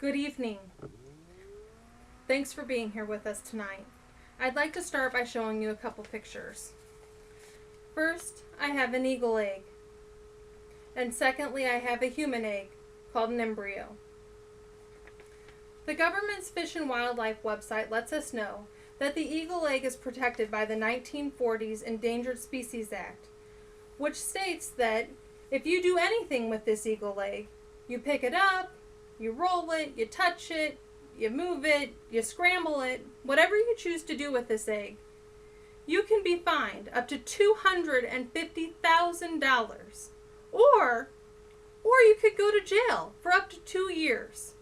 Good evening. Thanks for being here with us tonight. I'd like to start by showing you a couple pictures. First, I have an eagle egg. And secondly, I have a human egg called an embryo. The government's Fish and Wildlife website lets us know that the eagle egg is protected by the 1940s Endangered Species Act, which states that if you do anything with this eagle egg, you pick it up, you roll it, you touch it, you move it, you scramble it, whatever you choose to do with this egg, you can be fined up to $250,000, or you could go to jail for up to 2 years.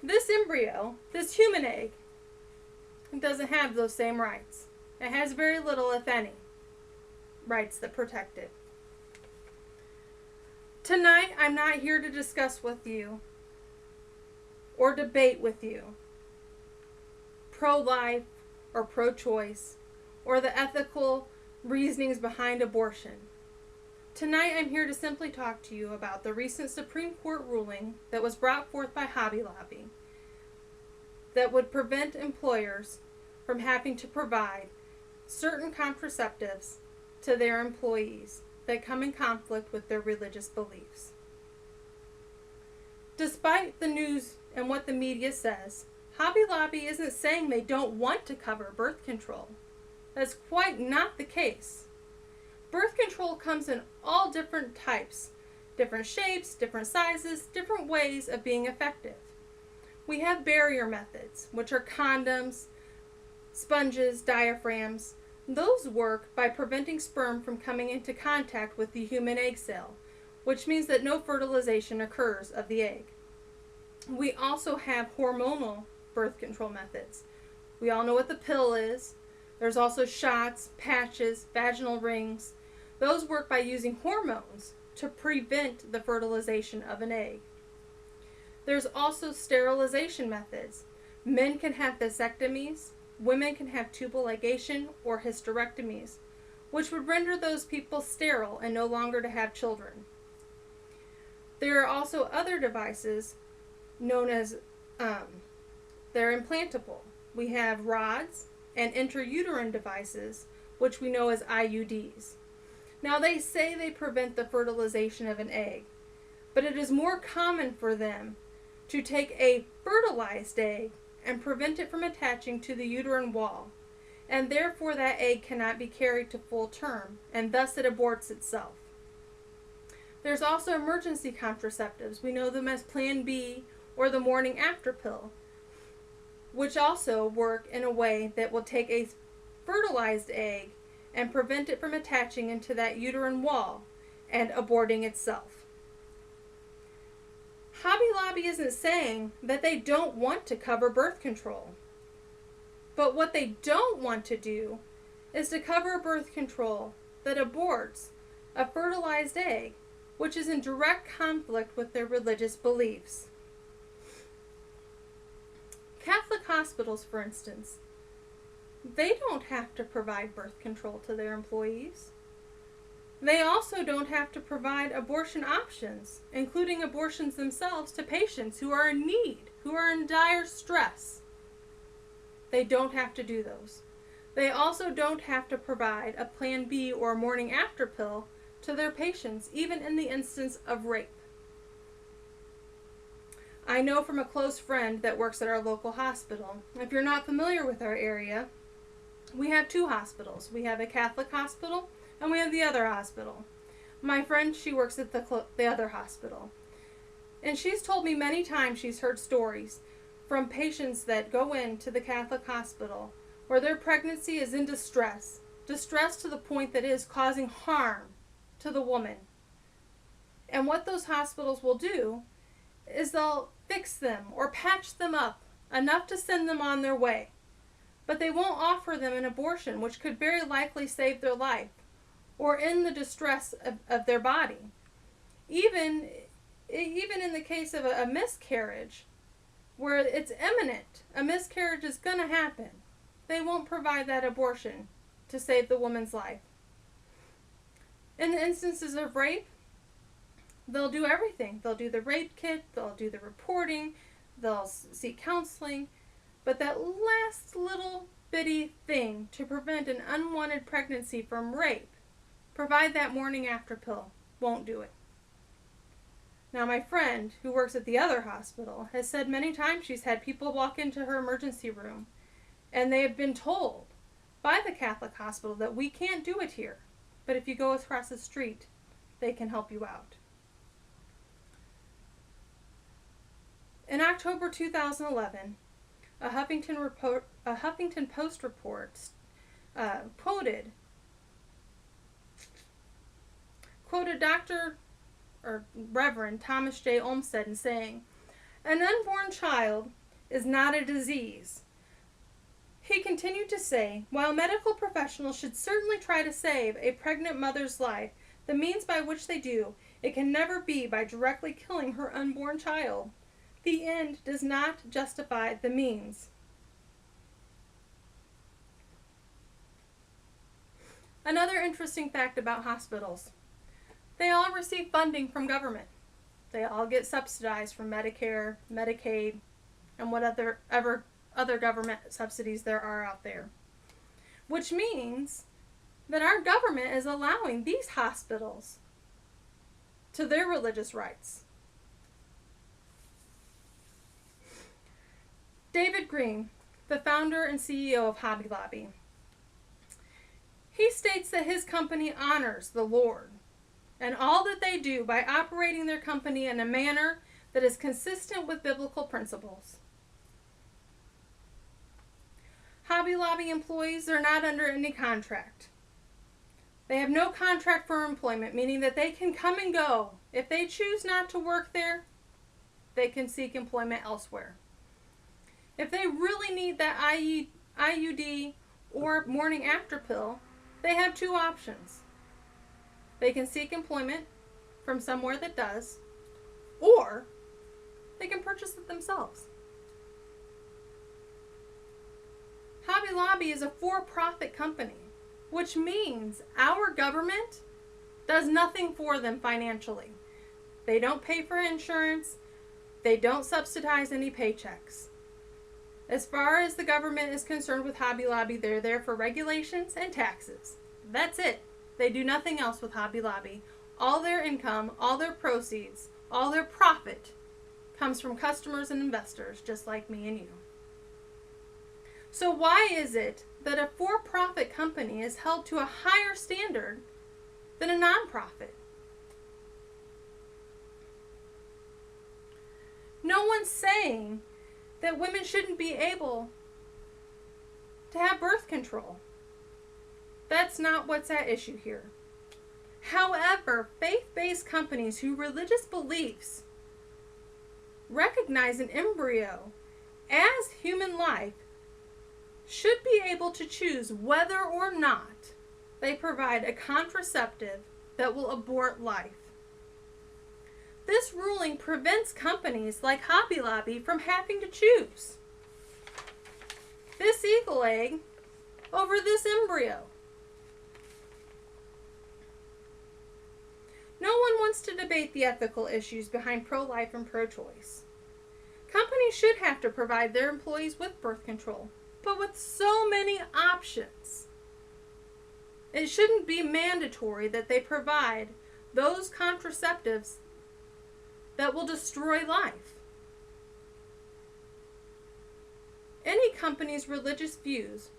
This embryo, this human egg, doesn't have those same rights. It has very little, if any, rights that protect it. Tonight, I'm not here to discuss with you or debate with you pro-life or pro-choice or the ethical reasonings behind abortion. Tonight, I'm here to simply talk to you about the recent Supreme Court ruling that was brought forth by Hobby Lobby that would prevent employers from having to provide certain contraceptives to their employees that come in conflict with their religious beliefs. Despite the news and what the media says, Hobby Lobby isn't saying they don't want to cover birth control. That's quite not the case. Birth control comes in all different types, different shapes, different sizes, different ways of being effective. We have barrier methods, which are condoms, sponges, diaphragms. Those work by preventing sperm from coming into contact with the human egg cell, which means that no fertilization occurs of the egg. We also have hormonal birth control methods. We all know what the pill is. There's also shots, patches, vaginal rings. Those work by using hormones to prevent the fertilization of an egg. There's also sterilization methods. Men can have vasectomies. Women can have tubal ligation or hysterectomies, which would render those people sterile and no longer to have children. There are also other devices known as, they're implantable. We have rods and intrauterine devices, which we know as IUDs. Now they say they prevent the fertilization of an egg, but it is more common for them to take a fertilized egg and prevent it from attaching to the uterine wall, and therefore that egg cannot be carried to full term, and thus it aborts itself. There's also emergency contraceptives. We know them as Plan B or the morning after pill, which also work in a way that will take a fertilized egg and prevent it from attaching into that uterine wall and aborting itself. Hobby Lobby isn't saying that they don't want to cover birth control. But what they don't want to do is to cover birth control that aborts a fertilized egg, which is in direct conflict with their religious beliefs. Catholic hospitals, for instance, they don't have to provide birth control to their employees. They also don't have to provide abortion options, including abortions themselves, to patients who are in need, who are in dire stress. They don't have to do those. They also don't have to provide a Plan B or a morning after pill to their patients, even in the instance of rape. I know from a close friend that works at our local hospital. If you're not familiar with our area, we have two hospitals. We have a Catholic hospital and we have the other hospital. My friend, she works at the other hospital. And she's told me many times she's heard stories from patients that go into the Catholic hospital where their pregnancy is in distress to the point that it is causing harm to the woman. And what those hospitals will do is they'll fix them or patch them up enough to send them on their way. But they won't offer them an abortion, which could very likely save their life or end the distress of their body. Even in the case of a miscarriage, where it's imminent, a miscarriage is going to happen, they won't provide that abortion to save the woman's life. In the instances of rape, They'll do everything. They'll do the rape kit, they'll do the reporting, they'll seek counseling, but that last little bitty thing to prevent an unwanted pregnancy from rape, provide that morning after pill, won't do it. Now, my friend, who works at the other hospital, has said many times she's had people walk into her emergency room and they have been told by the Catholic hospital that we can't do it here, but if you go across the street, they can help you out. In October 2011, a Huffington Post report quoted Dr. or Reverend Thomas J. Olmsted in saying, "An unborn child is not a disease." He continued to say, while medical professionals should certainly try to save a pregnant mother's life, the means by which they do, it can never be by directly killing her unborn child. The end does not justify the means. Another interesting fact about hospitals. They all receive funding from government. They all get subsidized from Medicare, Medicaid, and what other government subsidies there are out there. Which means that our government is allowing these hospitals to their religious rights. David Green, the founder and CEO of Hobby Lobby, he states that his company honors the Lord and all that they do by operating their company in a manner that is consistent with biblical principles. Hobby Lobby employees are not under any contract. They have no contract for employment, meaning that they can come and go. If they choose not to work there, they can seek employment elsewhere. If they really need that IUD or morning after pill, they have two options. They can seek employment from somewhere that does, or they can purchase it themselves. Hobby Lobby is a for-profit company, which means our government does nothing for them financially. They don't pay for insurance. They don't subsidize any paychecks. As far as the government is concerned with Hobby Lobby, they're there for regulations and taxes. That's it. They do nothing else with Hobby Lobby. All their income, all their proceeds, all their profit comes from customers and investors just like me and you. So why is it that a for-profit company is held to a higher standard than a nonprofit? No one's saying that women shouldn't be able to have birth control. That's not what's at issue here. However, faith-based companies whose religious beliefs recognize an embryo as human life should be able to choose whether or not they provide a contraceptive that will abort life. This ruling prevents companies like Hobby Lobby from having to choose this eagle egg over this embryo. No one wants to debate the ethical issues behind pro-life and pro-choice. Companies should have to provide their employees with birth control, but with so many options, it shouldn't be mandatory that they provide those contraceptives that will destroy life. Any company's religious views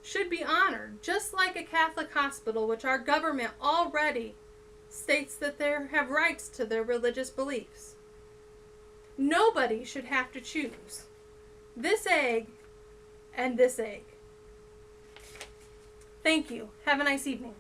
should be honored, just like a Catholic hospital, which our government already states that they have rights to their religious beliefs. Nobody should have to choose this egg and this egg. Thank you. Have a nice evening.